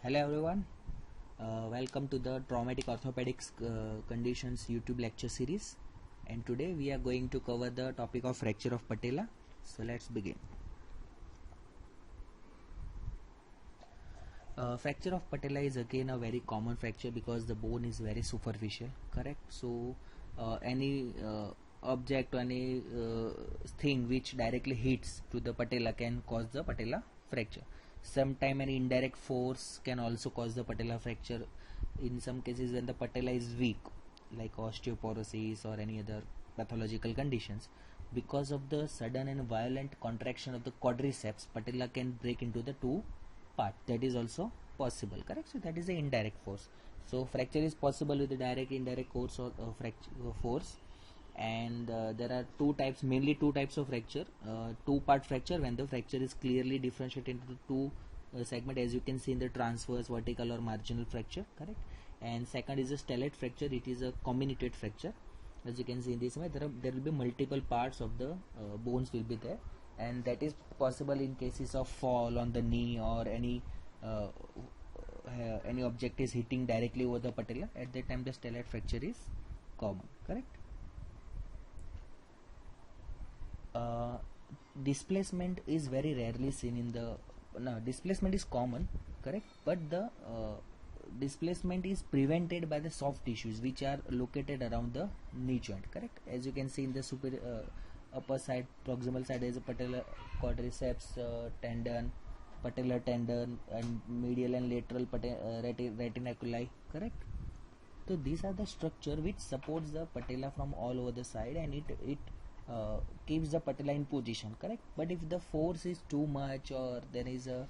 Hello everyone, welcome to the Traumatic Orthopedics Conditions YouTube lecture series, and today we are going to cover the topic of fracture of patella. So let's begin. Fracture of patella is again a very common fracture because the bone is very superficial, correct? So any object or any thing which directly hits to the patella can cause the patella fracture. Sometimes an indirect force can also cause the patella fracture in some cases when the patella is weak, like osteoporosis or any other pathological conditions. Because of the sudden and violent contraction of the quadriceps, patella can break into the two parts. That is also possible, correct? So that is the indirect force. So fracture is possible with the direct, indirect force or force. And there are mainly two types of fracture. Two-part fracture, when the fracture is clearly differentiated into two segment, as you can see in the transverse, vertical or marginal fracture, correct? And second is a stellate fracture. It is a comminuted fracture. As you can see in this way, there will be multiple parts of the bones will be there, and that is possible in cases of fall on the knee or any object is hitting directly over the patella. At that time the stellate fracture is common, correct? Displacement is very rarely seen in the displacement is common, correct, but the displacement is prevented by the soft tissues which are located around the knee joint, correct? As you can see in the upper side, proximal side, is a patellar quadriceps tendon, patellar tendon, and medial and lateral retinaculi, correct? So these are the structure which supports the patella from all over the side, and it keeps the patella in position, correct? But if the force is too much or there is a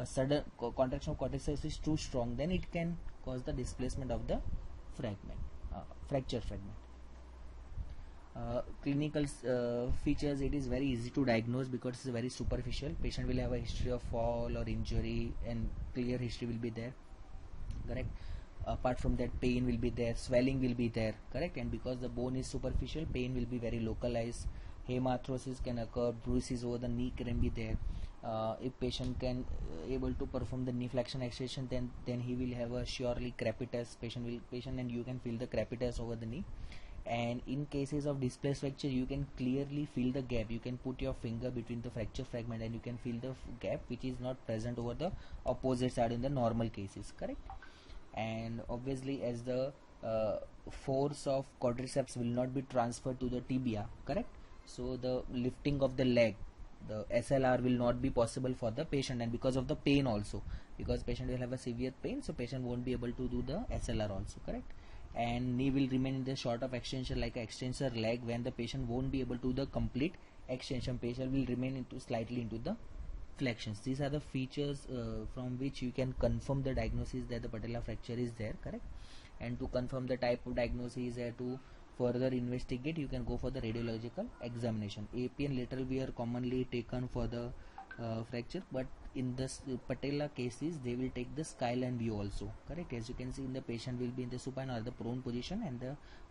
sudden contraction of quadriceps is too strong, then it can cause the displacement of the fracture fragment. Clinical features, it is very easy to diagnose because it's very superficial. Patient will have a history of fall or injury, and clear history will be there, correct? Apart from that, pain will be there, swelling will be there, correct? And because the bone is superficial, pain will be very localized. Hemarthrosis can occur, bruises over the knee can be there. If patient can able to perform the knee flexion extension, then he will have a surely crepitus. Patient and you can feel the crepitus over the knee. And in cases of displaced fracture, you can clearly feel the gap. You can put your finger between the fracture fragment and you can feel the gap which is not present over the opposite side in the normal cases, correct? And obviously, as the force of quadriceps will not be transferred to the tibia, correct? So the lifting of the leg, the SLR, will not be possible for the patient, and because of the pain also, because patient will have a severe pain, so patient won't be able to do the SLR also, correct? And knee will remain in the sort of extension like an extensor leg. When the patient won't be able to do the complete extension, patient will remain slightly into the flexions. These are the features from which you can confirm the diagnosis that the patella fracture is there, correct? And to confirm the type of diagnosis to further investigate, you can go for the radiological examination. AP and lateral wear commonly taken for the fracture, but in this patella cases they will take the skyline view also, correct? As you can see, in the patient will be in the supine or the prone position, and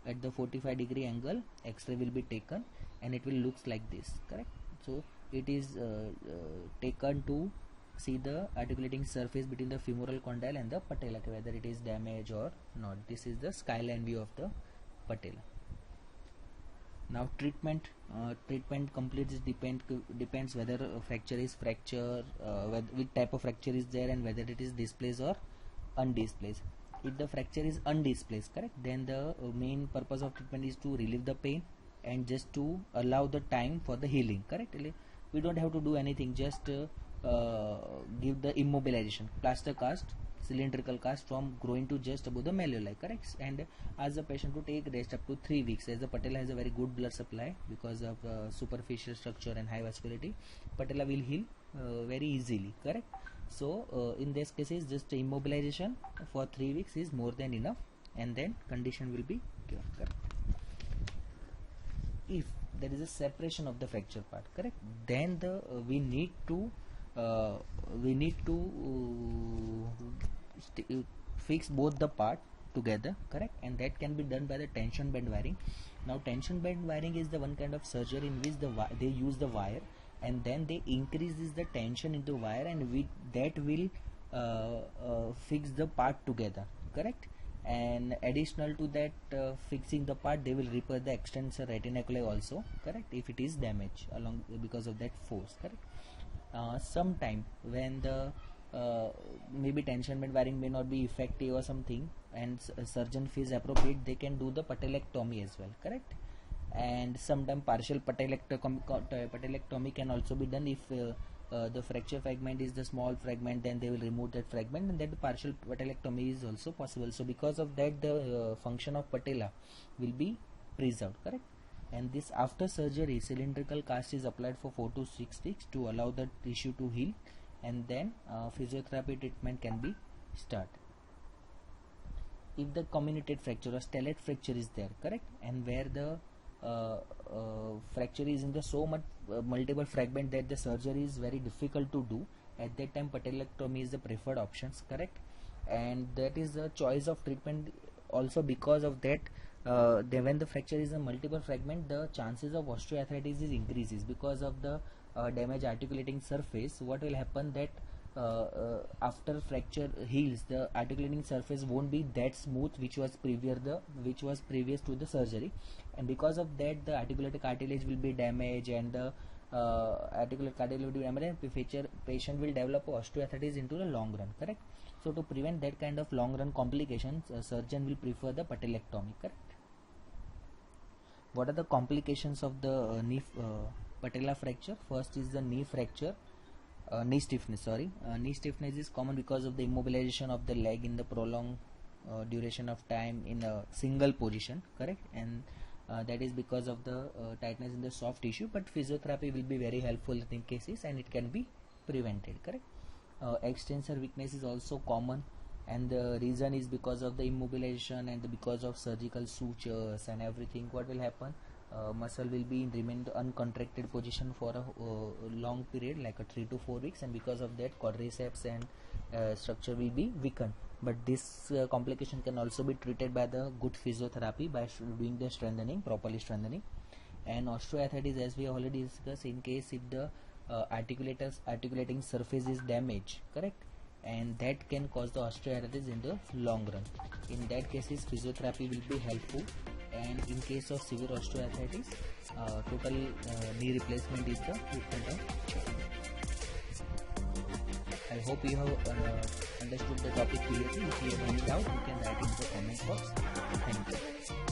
at the 45-degree angle X-ray will be taken, and it will looks like this, correct? So it is taken to see the articulating surface between the femoral condyle and the patella, whether it is damaged or not. This is the skyline view of the patella. Now treatment completely depends whether fracture is fracture, which type of fracture is there, and whether it is displaced or undisplaced. If the fracture is undisplaced, correct, then the main purpose of treatment is to relieve the pain and just to allow the time for the healing, correct? We don't have to do anything, just give the immobilization, plaster cast, cylindrical cast from groin to just above the malleoli, correct? And ask the patient to take rest up to 3 weeks, as the patella has a very good blood supply because of superficial structure and high vascularity. Patella will heal very easily, correct? So in this cases, just immobilization for 3 weeks is more than enough, and then condition will be cured, correct? If there is a separation of the fracture part, correct, then we need to fix both the part together, correct? And that can be done by the tension band wiring. Now tension band wiring is the one kind of surgery in which they use the wire, and then they increases the tension into wire, and with that will fix the part together, correct? And additional to that, fixing the part, they will repair the extensor retinaculi also, correct, if it is damaged along because of that force, correct? Sometime when the maybe tension band wiring may not be effective or something, and surgeon feels appropriate, they can do the patelectomy as well, correct? And sometimes partial patelectomy can also be done if the fracture fragment is the small fragment, then they will remove that fragment, and then the partial patelectomy is also possible. So because of that, the function of patella will be preserved, correct? And this after surgery cylindrical cast is applied for 4 to 6 weeks to allow the tissue to heal, and then physiotherapy treatment can be started. If the comminuted fracture or stellate fracture is there, correct, and where the fracture is in the so much multiple fragment that the surgery is very difficult to do, at that time patelectomy is the preferred options, correct? And that is the choice of treatment also. Because of that, when the fracture is a multiple fragment, the chances of osteoarthritis is increases because of the damaged articulating surface. What will happen that after fracture heals, the articulating surface won't be that smooth which was previous to the surgery, and because of that the articulated cartilage will be damaged, and the articular cartilage will be damaged, and patient will develop osteoarthritis into the long run, correct? So to prevent that kind of long run complications, a surgeon will prefer the patelectomy, correct? What are the complications of the knee patella fracture? First is the knee fracture. Knee stiffness, knee stiffness is common because of the immobilization of the leg in the prolonged duration of time in a single position, correct? And that is because of the tightness in the soft tissue, but physiotherapy will be very helpful in cases, and it can be prevented, correct? Extensor weakness is also common, and the reason is because of the immobilization and because of surgical sutures and everything. What will happen? Muscle will be remain uncontracted position for a long period, like a 3 to 4 weeks, and because of that quadriceps and structure will be weakened. But this complication can also be treated by the good physiotherapy by doing the properly strengthening. And osteoarthritis, as we already discussed, in case if the articulating surface is damaged, correct, and that can cause the osteoarthritis in the long run. In that cases, physiotherapy will be helpful. And in case of severe osteoarthritis, total knee replacement is the treatment of choice. I hope you have understood the topic clearly. If you have any doubt, you can write in the comment box. Thank you.